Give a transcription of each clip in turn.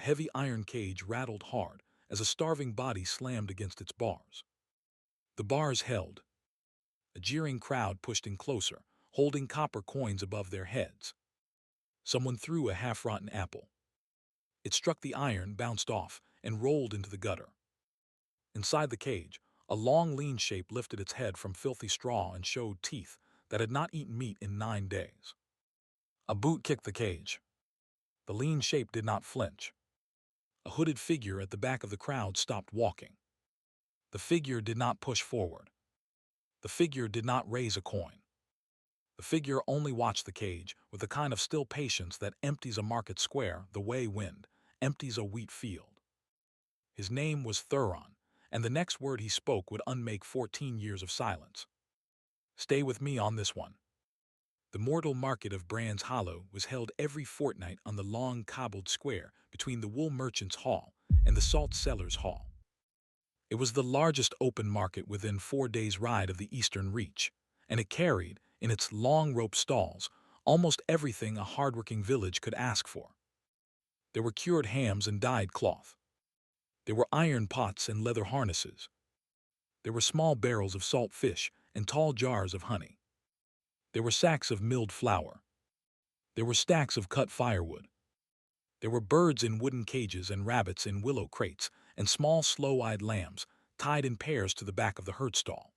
A heavy iron cage rattled hard as a starving body slammed against its bars. The bars held. A jeering crowd pushed in closer, holding copper coins above their heads. Someone threw a half-rotten apple. It struck the iron, bounced off, and rolled into the gutter. Inside the cage, a long, lean shape lifted its head from filthy straw and showed teeth that had not eaten meat in 9 days. A boot kicked the cage. The lean shape did not flinch. A hooded figure at the back of the crowd stopped walking. The figure did not push forward. The figure did not raise a coin. The figure only watched the cage with the kind of still patience that empties a market square the way wind empties a wheat field. His name was Thuron, and the next word he spoke would unmake 14 years of silence. Stay with me on this one. The mortal market of Brands Hollow was held every fortnight on the long cobbled square between the wool merchants' hall and the salt sellers' hall. It was the largest open market within 4 days' ride of the Eastern Reach, and it carried, in its long rope stalls, almost everything a hardworking village could ask for. There were cured hams and dyed cloth. There were iron pots and leather harnesses. There were small barrels of salt fish and tall jars of honey. There were sacks of milled flour. There were stacks of cut firewood. There were birds in wooden cages and rabbits in willow crates and small slow-eyed lambs tied in pairs to the back of the herd stall.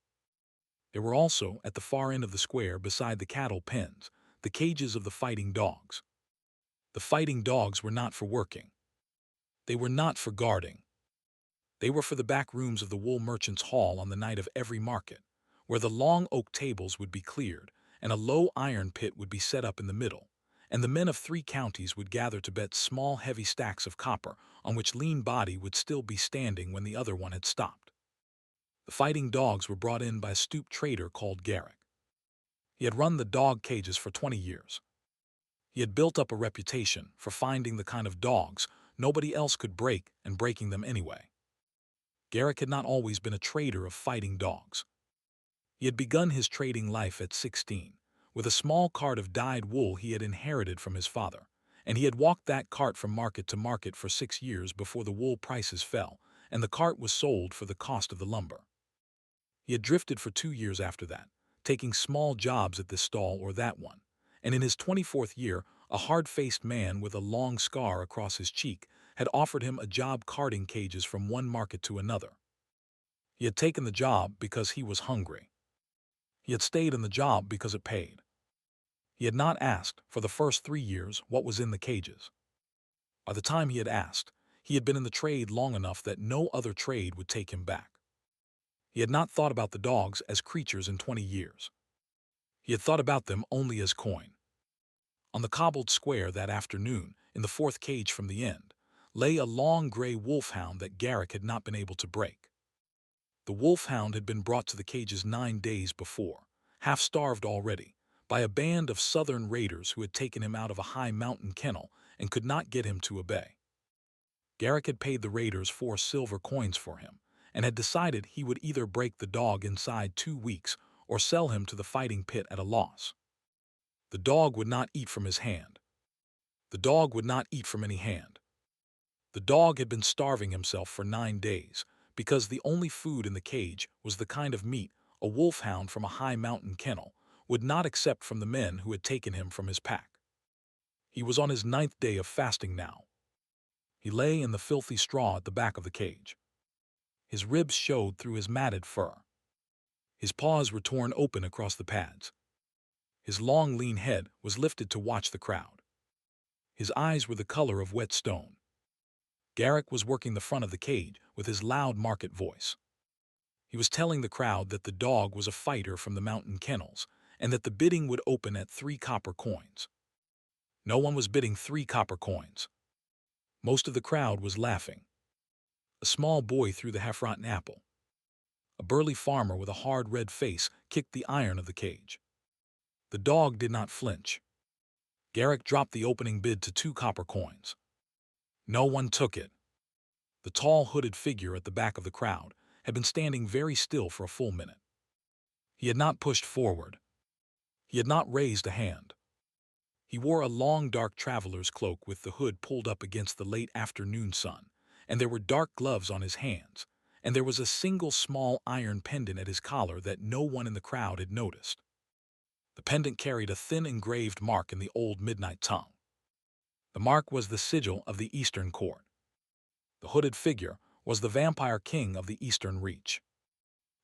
There were also, at the far end of the square beside the cattle pens, the cages of the fighting dogs. The fighting dogs were not for working. They were not for guarding. They were for the back rooms of the wool merchants' hall on the night of every market, where the long oak tables would be cleared and a low iron pit would be set up in the middle, and the men of 3 counties would gather to bet small heavy stacks of copper on which lean body would still be standing when the other one had stopped. The fighting dogs were brought in by a stooped trader called Garrick. He had run the dog cages for 20 years. He had built up a reputation for finding the kind of dogs nobody else could break and breaking them anyway. Garrick had not always been a trader of fighting dogs. He had begun his trading life at 16, with a small cart of dyed wool he had inherited from his father, and he had walked that cart from market to market for 6 years before the wool prices fell, and the cart was sold for the cost of the lumber. He had drifted for 2 years after that, taking small jobs at this stall or that one, and in his 24th year, a hard-faced man with a long scar across his cheek had offered him a job carting cages from one market to another. He had taken the job because he was hungry. He had stayed in the job because it paid. He had not asked, for the first 3 years, what was in the cages. By the time he had asked, he had been in the trade long enough that no other trade would take him back. He had not thought about the dogs as creatures in 20 years. He had thought about them only as coin. On the cobbled square that afternoon, in the 4th cage from the end, lay a long gray wolfhound that Garrick had not been able to break. The wolfhound had been brought to the cages 9 days before, half-starved already, by a band of southern raiders who had taken him out of a high mountain kennel and could not get him to obey. Garrick had paid the raiders 4 silver coins for him, and had decided he would either break the dog inside 2 weeks or sell him to the fighting pit at a loss. The dog would not eat from his hand. The dog would not eat from any hand. The dog had been starving himself for 9 days, because the only food in the cage was the kind of meat a wolfhound from a high mountain kennel would not accept from the men who had taken him from his pack. He was on his 9th day of fasting now. He lay in the filthy straw at the back of the cage. His ribs showed through his matted fur. His paws were torn open across the pads. His long, lean head was lifted to watch the crowd. His eyes were the color of wet stone. Garrick was working the front of the cage with his loud market voice. He was telling the crowd that the dog was a fighter from the mountain kennels and that the bidding would open at 3 copper coins. No one was bidding 3 copper coins. Most of the crowd was laughing. A small boy threw the half-rotten apple. A burly farmer with a hard red face kicked the iron of the cage. The dog did not flinch. Garrick dropped the opening bid to 2 copper coins. No one took it. The tall, hooded figure at the back of the crowd had been standing very still for a full minute. He had not pushed forward. He had not raised a hand. He wore a long dark traveler's cloak with the hood pulled up against the late afternoon sun, and there were dark gloves on his hands, and there was a single small iron pendant at his collar that no one in the crowd had noticed. The pendant carried a thin engraved mark in the old midnight tongue. The mark was the sigil of the Eastern Court. The hooded figure was the vampire king of the Eastern Reach.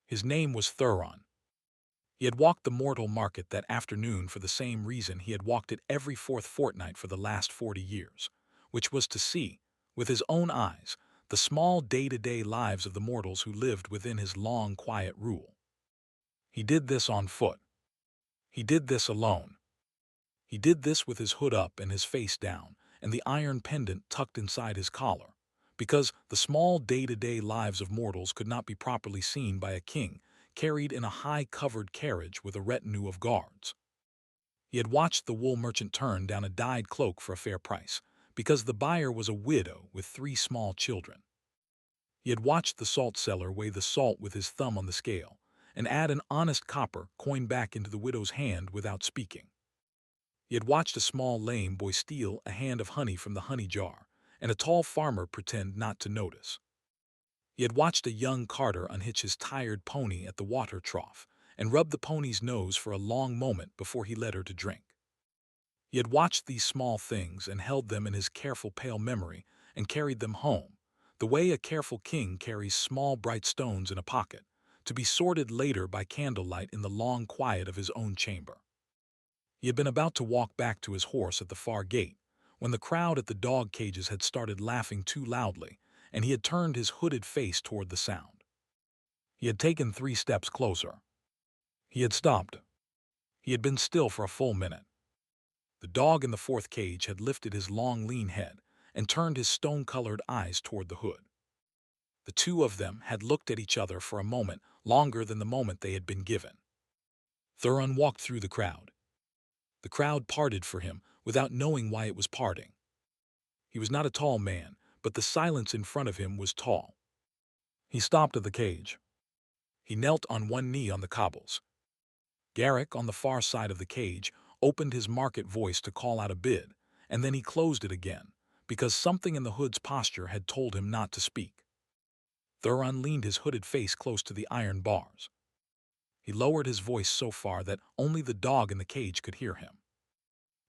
His name was Thuron. He had walked the mortal market that afternoon for the same reason he had walked it every fourth fortnight for the last 40 years, which was to see, with his own eyes, the small day-to-day lives of the mortals who lived within his long, quiet rule. He did this on foot. He did this alone. He did this with his hood up and his face down, and the iron pendant tucked inside his collar, because the small day-to-day lives of mortals could not be properly seen by a king carried in a high-covered carriage with a retinue of guards. He had watched the wool merchant turn down a dyed cloak for a fair price, because the buyer was a widow with 3 small children. He had watched the salt seller weigh the salt with his thumb on the scale, and add an honest copper coin back into the widow's hand without speaking. He had watched a small lame boy steal a hand of honey from the honey jar, and a tall farmer pretend not to notice. He had watched a young carter unhitch his tired pony at the water trough and rub the pony's nose for a long moment before he led her to drink. He had watched these small things and held them in his careful pale memory and carried them home, the way a careful king carries small bright stones in a pocket, to be sorted later by candlelight in the long quiet of his own chamber. He had been about to walk back to his horse at the far gate, when the crowd at the dog cages had started laughing too loudly, and he had turned his hooded face toward the sound. He had taken 3 steps closer. He had stopped. He had been still for a full minute. The dog in the 4th cage had lifted his long lean head and turned his stone-colored eyes toward the hood. The two of them had looked at each other for a moment longer than the moment they had been given. Thuron walked through the crowd. The crowd parted for him without knowing why it was parting. He was not a tall man, but the silence in front of him was tall. He stopped at the cage. He knelt on one knee on the cobbles. Garrick, on the far side of the cage, opened his market voice to call out a bid, and then he closed it again, because something in the hood's posture had told him not to speak. Thuron leaned his hooded face close to the iron bars. He lowered his voice so far that only the dog in the cage could hear him.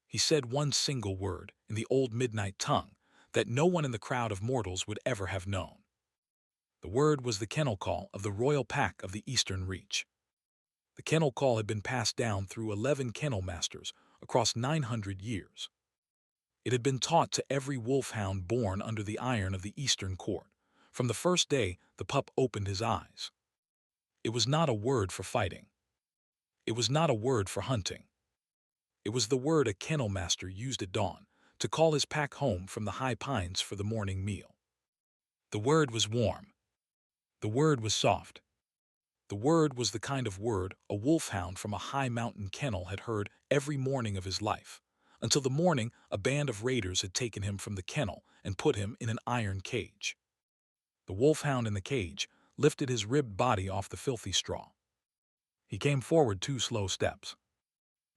He said one single word, in the old midnight tongue, that no one in the crowd of mortals would ever have known. The word was the kennel call of the royal pack of the Eastern Reach. The kennel call had been passed down through 11 kennel masters across 900 years. It had been taught to every wolfhound born under the iron of the Eastern Court, from the first day the pup opened his eyes. It was not a word for fighting. It was not a word for hunting. It was the word a kennel master used at dawn to call his pack home from the high pines for the morning meal. The word was warm. The word was soft. The word was the kind of word a wolfhound from a high mountain kennel had heard every morning of his life, until the morning a band of raiders had taken him from the kennel and put him in an iron cage. The wolfhound in the cage lifted his ribbed body off the filthy straw. He came forward 2 slow steps.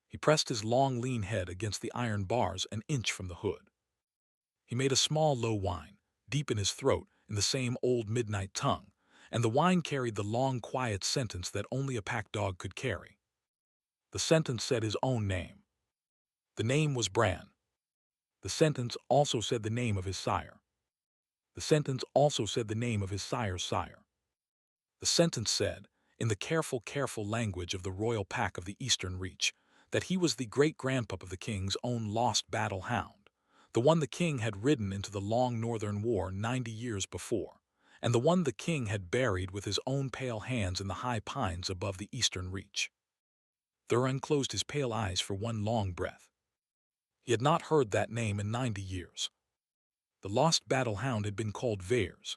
He pressed his long lean head against the iron bars an inch from the hood. He made a small low whine, deep in his throat in the same old midnight tongue, and the whine carried the long quiet sentence that only a pack dog could carry. The sentence said his own name. The name was Bran. The sentence also said the name of his sire. The sentence also said the name of his sire's sire. The sentence said, in the careful language of the royal pack of the Eastern Reach, that he was the great-grandpup of the king's own lost battle hound, the one the king had ridden into the long northern war 90 years before, and the one the king had buried with his own pale hands in the high pines above the Eastern Reach. Thuron closed his pale eyes for one long breath. He had not heard that name in 90 years. The lost battle hound had been called Vers.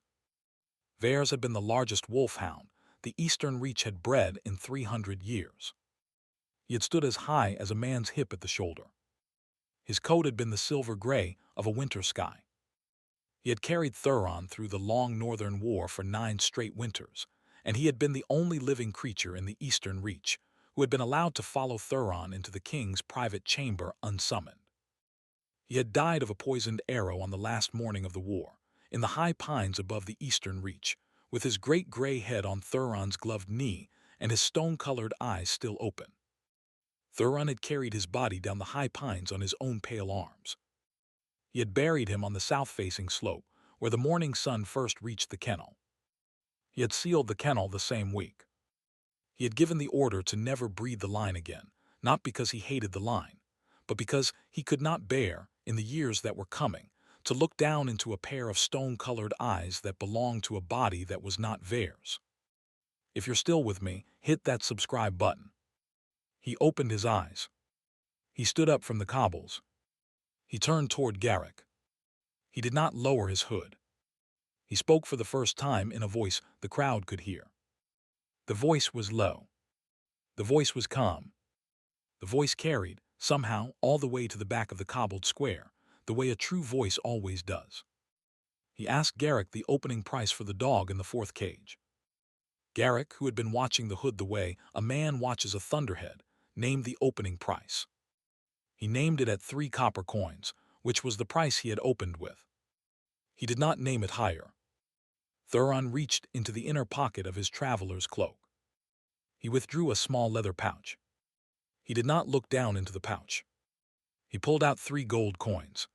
Vers had been the largest wolfhound the Eastern Reach had bred in 300 years. He had stood as high as a man's hip at the shoulder. His coat had been the silver gray of a winter sky. He had carried Thuron through the long northern war for 9 straight winters, and he had been the only living creature in the Eastern Reach who had been allowed to follow Thuron into the king's private chamber unsummoned. He had died of a poisoned arrow on the last morning of the war, in the high pines above the eastern reach, with his great gray head on Thuron's gloved knee and his stone-colored eyes still open. Thuron had carried his body down the high pines on his own pale arms. He had buried him on the south-facing slope, where the morning sun first reached the kennel. He had sealed the kennel the same week. He had given the order to never breathe the line again, not because he hated the line, but because he could not bear, in the years that were coming, to look down into a pair of stone-colored eyes that belonged to a body that was not theirs. If you're still with me, hit that subscribe button. He opened his eyes. He stood up from the cobbles. He turned toward Garrick. He did not lower his hood. He spoke for the first time in a voice the crowd could hear. The voice was low. The voice was calm. The voice carried, somehow, all the way to the back of the cobbled square, the way a true voice always does. He asked Garrick the opening price for the dog in the fourth cage. Garrick, who had been watching the hood the way a man watches a thunderhead, named the opening price. He named it at 3 copper coins, which was the price he had opened with. He did not name it higher. Thuron reached into the inner pocket of his traveler's cloak. He withdrew a small leather pouch. He did not look down into the pouch. He pulled out 3 gold coins.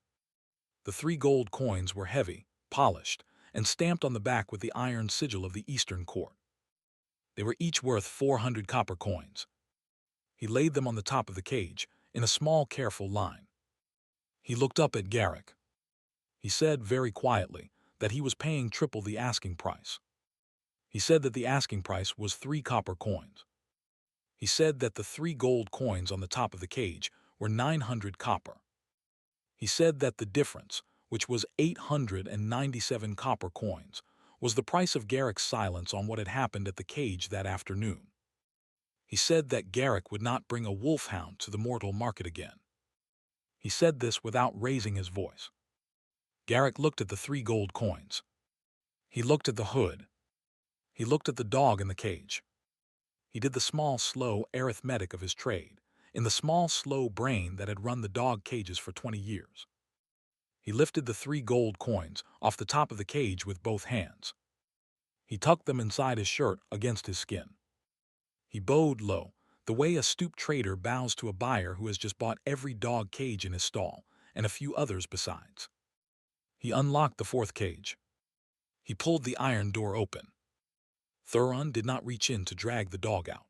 The 3 gold coins were heavy, polished, and stamped on the back with the iron sigil of the Eastern Court. They were each worth 400 copper coins. He laid them on the top of the cage, in a small, careful line. He looked up at Garrick. He said very quietly that he was paying triple the asking price. He said that the asking price was 3 copper coins. He said that the 3 gold coins on the top of the cage were 900 copper. He said that the difference, which was 897 copper coins, was the price of Garrick's silence on what had happened at the cage that afternoon. He said that Garrick would not bring a wolfhound to the mortal market again. He said this without raising his voice. Garrick looked at the 3 gold coins. He looked at the hood. He looked at the dog in the cage. He did the small, slow arithmetic of his trade, in the small, slow brain that had run the dog cages for 20 years. He lifted the 3 gold coins off the top of the cage with both hands. He tucked them inside his shirt against his skin. He bowed low, the way a stooped trader bows to a buyer who has just bought every dog cage in his stall, and a few others besides. He unlocked the 4th cage. He pulled the iron door open. Thuron did not reach in to drag the dog out.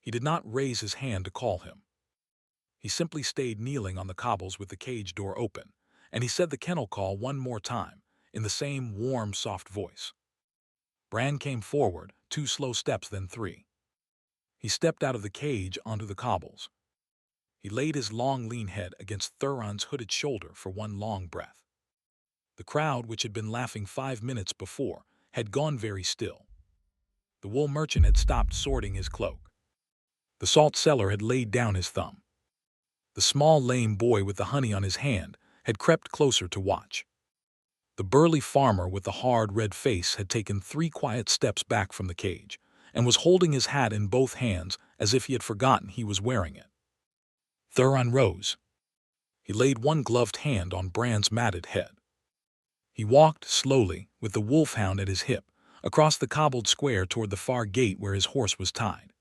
He did not raise his hand to call him. He simply stayed kneeling on the cobbles with the cage door open, and he said the kennel call one more time, in the same warm, soft voice. Bran came forward, 2 slow steps, then 3. He stepped out of the cage onto the cobbles. He laid his long, lean head against Thuron's hooded shoulder for one long breath. The crowd, which had been laughing 5 minutes before, had gone very still. The wool merchant had stopped sorting his cloak. The salt seller had laid down his thumb. The small, lame boy with the honey on his hand had crept closer to watch. The burly farmer with the hard, red face had taken 3 quiet steps back from the cage, and was holding his hat in both hands as if he had forgotten he was wearing it. Thuron rose. He laid one gloved hand on Bran's matted head. He walked slowly, with the wolfhound at his hip, across the cobbled square toward the far gate where his horse was tied.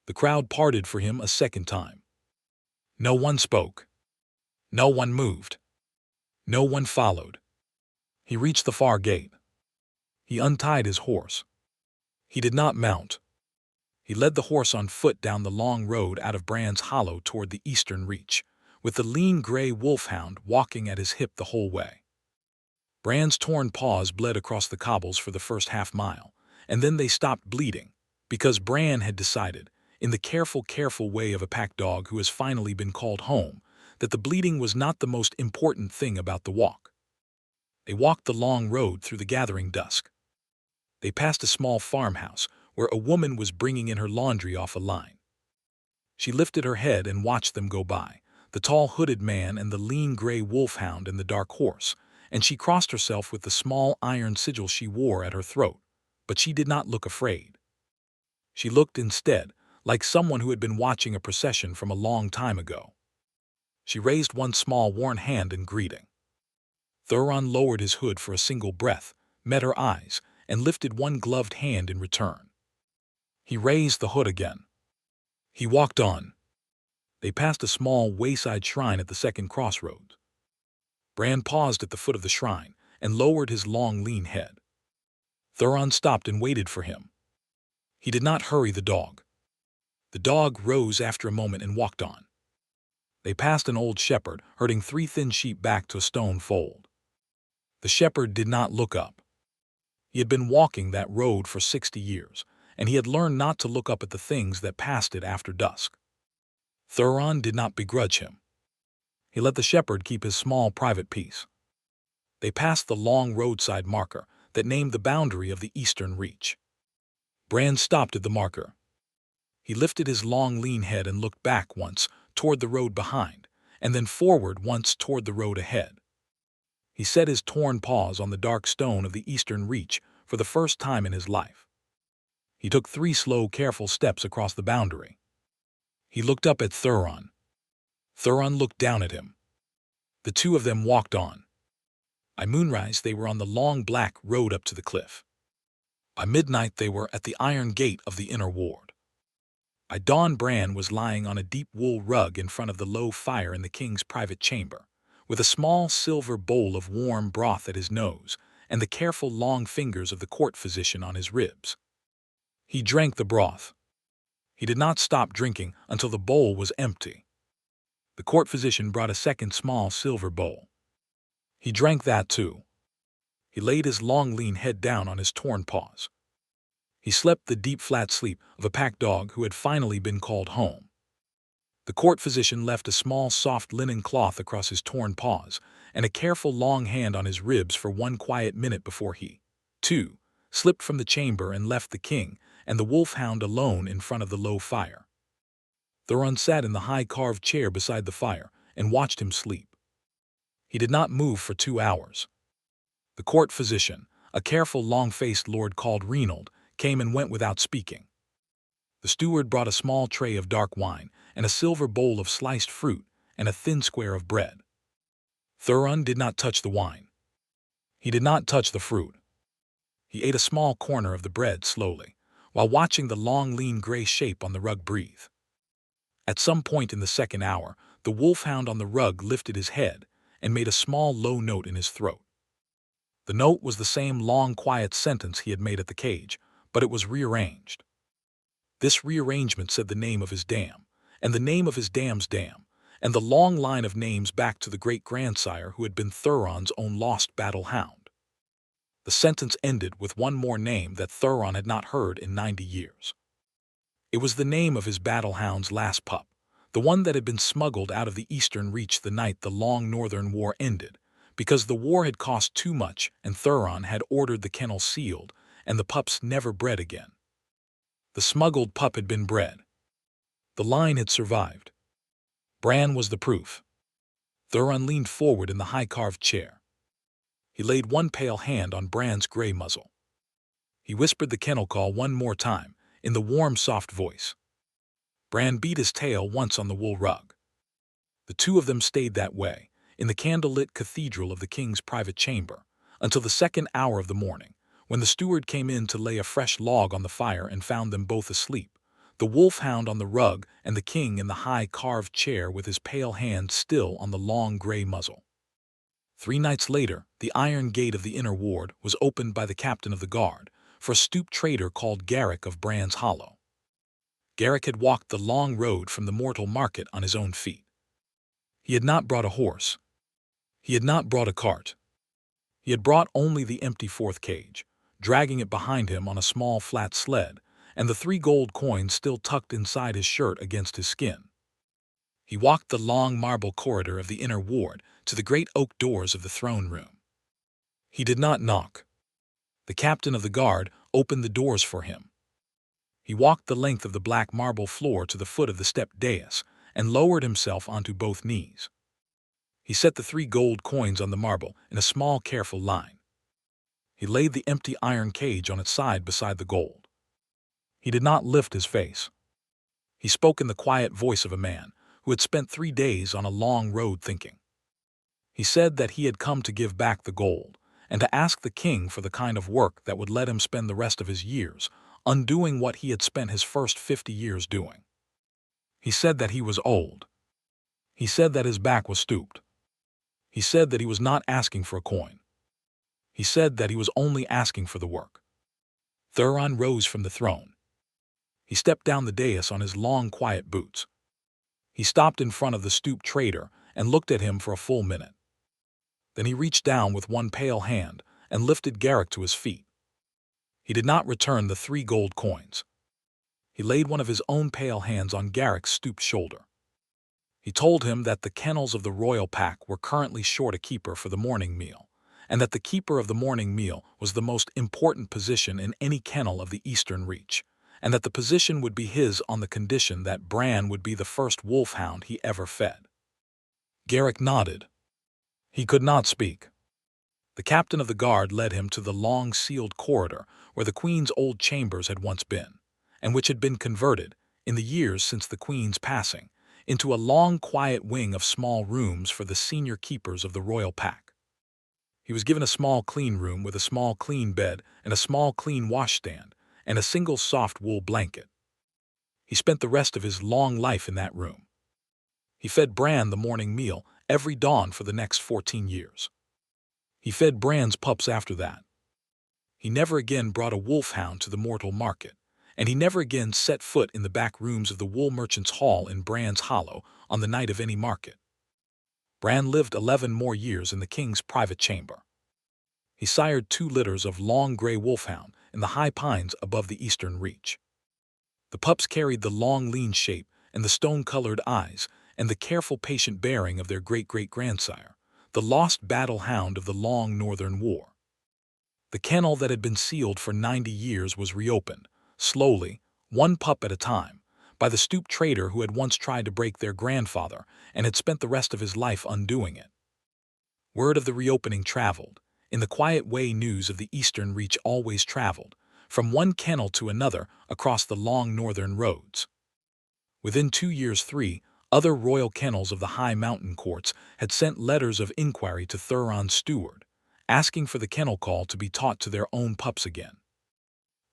The crowd parted for him a second time. No one spoke. No one moved. No one followed. He reached the far gate. He untied his horse. He did not mount. He led the horse on foot down the long road out of Bran's Hollow toward the eastern reach, with the lean gray wolfhound walking at his hip the whole way. Bran's torn paws bled across the cobbles for the first half-mile, and then they stopped bleeding, because Bran had decided, in the careful way of a pack dog who has finally been called home, that the bleeding was not the most important thing about the walk. They walked the long road through the gathering dusk. They passed a small farmhouse where a woman was bringing in her laundry off a line. She lifted her head and watched them go by, the tall hooded man and the lean gray wolfhound and the dark horse, and she crossed herself with the small iron sigil she wore at her throat, but she did not look afraid. She looked instead like someone who had been watching a procession from a long time ago. She raised one small worn hand in greeting. Thuron lowered his hood for a single breath, met her eyes, and lifted one gloved hand in return. He raised the hood again. He walked on. They passed a small wayside shrine at the second crossroads. Bran paused at the foot of the shrine and lowered his long, lean head. Thuron stopped and waited for him. He did not hurry the dog. The dog rose after a moment and walked on. They passed an old shepherd herding 3 thin sheep back to a stone fold. The shepherd did not look up. He had been walking that road for 60 years, and he had learned not to look up at the things that passed it after dusk. Thuron did not begrudge him. He let the shepherd keep his small private peace. They passed the long roadside marker that named the boundary of the eastern reach. Bran stopped at the marker. He lifted his long, lean head and looked back once toward the road behind, and then forward once toward the road ahead. He set his torn paws on the dark stone of the eastern reach for the first time in his life. He took 3 slow, careful steps across the boundary. He looked up at Thuron. Thuron looked down at him. The two of them walked on. By moonrise, they were on the long black road up to the cliff. By midnight, they were at the iron gate of the inner ward. By dawn, Bran was lying on a deep wool rug in front of the low fire in the king's private chamber, with a small silver bowl of warm broth at his nose and the careful long fingers of the court physician on his ribs. He drank the broth. He did not stop drinking until the bowl was empty. The court physician brought a second small silver bowl. He drank that too. He laid his long lean head down on his torn paws. He slept the deep flat sleep of a pack dog who had finally been called home. The court physician left a small soft linen cloth across his torn paws and a careful long hand on his ribs for one quiet minute before he, too, slipped from the chamber and left the king and the Wolfhound alone in front of the low fire. Thuron sat in the high carved chair beside the fire and watched him sleep. He did not move for 2 hours. The court physician, a careful long-faced lord called Reynold, came and went without speaking. The steward brought a small tray of dark wine and a silver bowl of sliced fruit and a thin square of bread. Thuron did not touch the wine. He did not touch the fruit. He ate a small corner of the bread slowly, while watching the long, lean gray shape on the rug breathe. At some point in the second hour, the Wolfhound on the rug lifted his head and made a small low note in his throat. The note was the same long, quiet sentence he had made at the cage, but it was rearranged. This rearrangement said the name of his dam, and the name of his dam's dam, and the long line of names back to the great-grandsire who had been Thuron's own lost battle hound. The sentence ended with one more name that Thuron had not heard in 90 years. It was the name of his battle hound's last pup, the one that had been smuggled out of the eastern reach the night the long northern war ended, because the war had cost too much and Thuron had ordered the kennel sealed and the pups never bred again. The smuggled pup had been bred. The line had survived. Bran was the proof. Thuron leaned forward in the high-carved chair. He laid one pale hand on Bran's gray muzzle. He whispered the kennel call one more time, in the warm, soft voice. Bran beat his tail once on the wool rug. The two of them stayed that way, in the candle-lit cathedral of the king's private chamber, until the second hour of the morning, when the steward came in to lay a fresh log on the fire and found them both asleep, the Wolfhound on the rug and the king in the high carved chair with his pale hand still on the long gray muzzle. 3 nights later, the iron gate of the inner ward was opened by the captain of the guard for a stooped trader called Garrick of Bran's Hollow. Garrick had walked the long road from the mortal market on his own feet. He had not brought a horse. He had not brought a cart. He had brought only the empty 4th cage, dragging it behind him on a small flat sled, and the 3 gold coins still tucked inside his shirt against his skin. He walked the long marble corridor of the inner ward to the great oak doors of the throne room. He did not knock. The captain of the guard opened the doors for him. He walked the length of the black marble floor to the foot of the stepped dais and lowered himself onto both knees. He set the 3 gold coins on the marble in a small, careful line. He laid the empty iron cage on its side beside the gold. He did not lift his face. He spoke in the quiet voice of a man who had spent 3 days on a long road thinking. He said that he had come to give back the gold, and to ask the king for the kind of work that would let him spend the rest of his years undoing what he had spent his first 50 years doing. He said that he was old. He said that his back was stooped. He said that he was not asking for a coin. He said that he was only asking for the work. Thuron rose from the throne. He stepped down the dais on his long, quiet boots. He stopped in front of the stooped trader and looked at him for a full minute. Then he reached down with one pale hand and lifted Garrick to his feet. He did not return the 3 gold coins. He laid one of his own pale hands on Garrick's stooped shoulder. He told him that the kennels of the royal pack were currently short a keeper for the morning meal, and that the keeper of the morning meal was the most important position in any kennel of the Eastern Reach, and that the position would be his on the condition that Bran would be the first wolfhound he ever fed. Garrick nodded. He could not speak. The captain of the guard led him to the long sealed corridor where the Queen's old chambers had once been, and which had been converted, in the years since the Queen's passing, into a long quiet wing of small rooms for the senior keepers of the royal pack. He was given a small clean room with a small clean bed and a small clean washstand and a single soft wool blanket. He spent the rest of his long life in that room. He fed Bran the morning meal every dawn for the next 14 years. He fed Bran's pups after that. He never again brought a wolfhound to the mortal market, and he never again set foot in the back rooms of the wool merchant's hall in Bran's Hollow on the night of any market. Bran lived 11 more years in the king's private chamber. He sired 2 litters of long gray wolfhound in the high pines above the Eastern Reach. The pups carried the long lean shape and the stone-colored eyes and the careful patient bearing of their great-great-grandsire, the lost battle hound of the long Northern War. The kennel that had been sealed for 90 years was reopened, slowly, one pup at a time, by the stooped trader who had once tried to break their grandfather and had spent the rest of his life undoing it. Word of the reopening traveled, in the quiet way news of the Eastern Reach always traveled, from one kennel to another across the long northern roads. Within 2 years 3 other royal kennels of the high mountain courts had sent letters of inquiry to Thuron's steward, asking for the kennel call to be taught to their own pups again.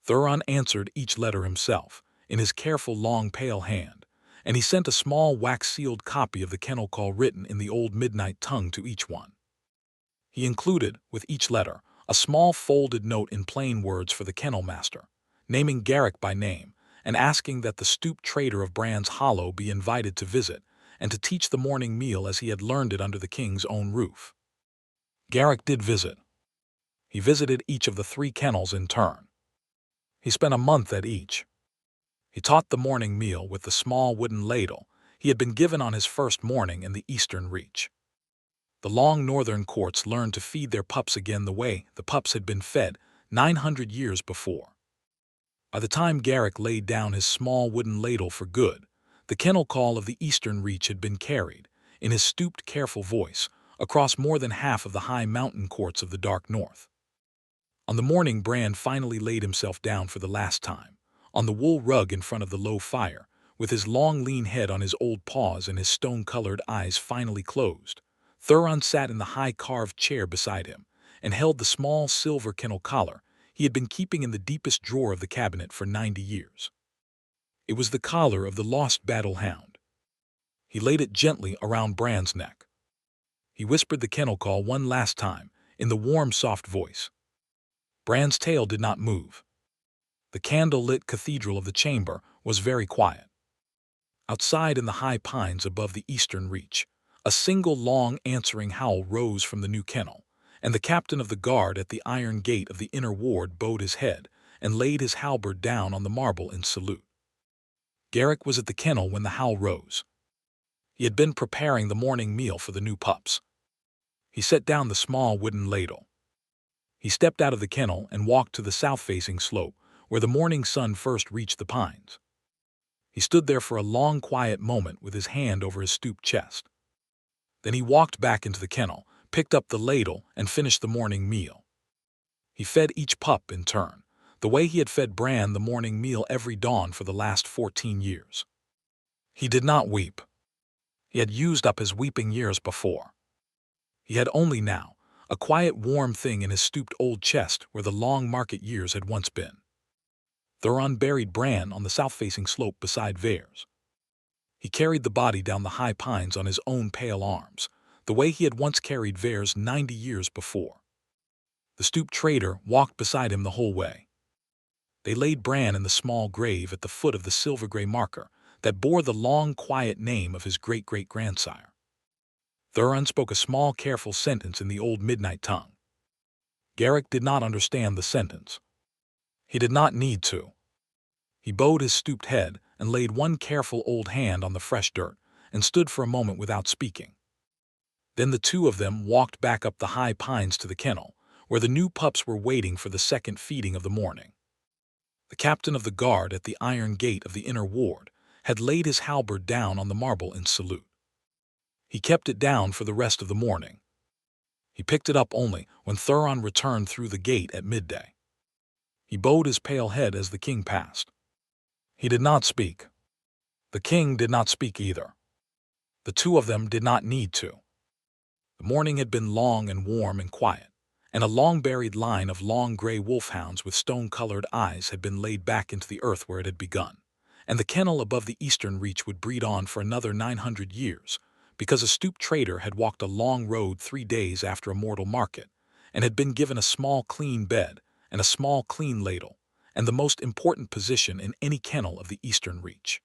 Thuron answered each letter himself, in his careful long pale hand, and he sent a small wax-sealed copy of the kennel call written in the old midnight tongue to each one. He included, with each letter, a small folded note in plain words for the kennel master, naming Garrick by name, and asking that the stooped trader of Bran's Hollow be invited to visit and to teach the morning meal as he had learned it under the king's own roof. Garrick did visit. He visited each of the 3 kennels in turn. He spent a month at each. He taught the morning meal with the small wooden ladle he had been given on his first morning in the Eastern Reach. The long northern courts learned to feed their pups again the way the pups had been fed 900 years before. By the time Garrick laid down his small wooden ladle for good, the kennel call of the Eastern Reach had been carried, in his stooped, careful voice, across more than half of the high mountain courts of the dark north. On the morning Bran finally laid himself down for the last time, on the wool rug in front of the low fire, with his long lean head on his old paws and his stone-colored eyes finally closed, Thuron sat in the high carved chair beside him and held the small silver kennel collar he had been keeping in the deepest drawer of the cabinet for 90 years. It was the collar of the lost battle hound. He laid it gently around Bran's neck. He whispered the kennel call one last time, in the warm, soft voice. Bran's tail did not move. The candle-lit cathedral of the chamber was very quiet. Outside in the high pines above the Eastern Reach, a single long answering howl rose from the new kennel, and the captain of the guard at the iron gate of the inner ward bowed his head and laid his halberd down on the marble in salute. Garrick was at the kennel when the howl rose. He had been preparing the morning meal for the new pups. He set down the small wooden ladle. He stepped out of the kennel and walked to the south-facing slope, where the morning sun first reached the pines. He stood there for a long, quiet moment with his hand over his stooped chest. Then he walked back into the kennel, picked up the ladle, and finished the morning meal. He fed each pup in turn, the way he had fed Bran the morning meal every dawn for the last 14 years. He did not weep. He had used up his weeping years before. He had only now a quiet, warm thing in his stooped old chest where the long market years had once been. Thuron buried Bran on the south-facing slope beside Vares. He carried the body down the high pines on his own pale arms, the way he had once carried Vares 90 years before. The stooped trader walked beside him the whole way. They laid Bran in the small grave at the foot of the silver-gray marker that bore the long, quiet name of his great-great-grandsire. Thuron spoke a small, careful sentence in the old midnight tongue. Garrick did not understand the sentence. He did not need to. He bowed his stooped head and laid one careful old hand on the fresh dirt and stood for a moment without speaking. Then the two of them walked back up the high pines to the kennel, where the new pups were waiting for the second feeding of the morning. The captain of the guard at the iron gate of the inner ward had laid his halberd down on the marble in salute. He kept it down for the rest of the morning. He picked it up only when Thuron returned through the gate at midday. He bowed his pale head as the king passed. He did not speak. The king did not speak either. The two of them did not need to. The morning had been long and warm and quiet, and a long-buried line of long gray wolfhounds with stone-colored eyes had been laid back into the earth where it had begun, and the kennel above the eastern reach would breed on for another 900 years, because a stooped trader had walked a long road 3 days after a mortal market, and had been given a small clean bed and a small clean ladle, and the most important position in any kennel of the eastern reach.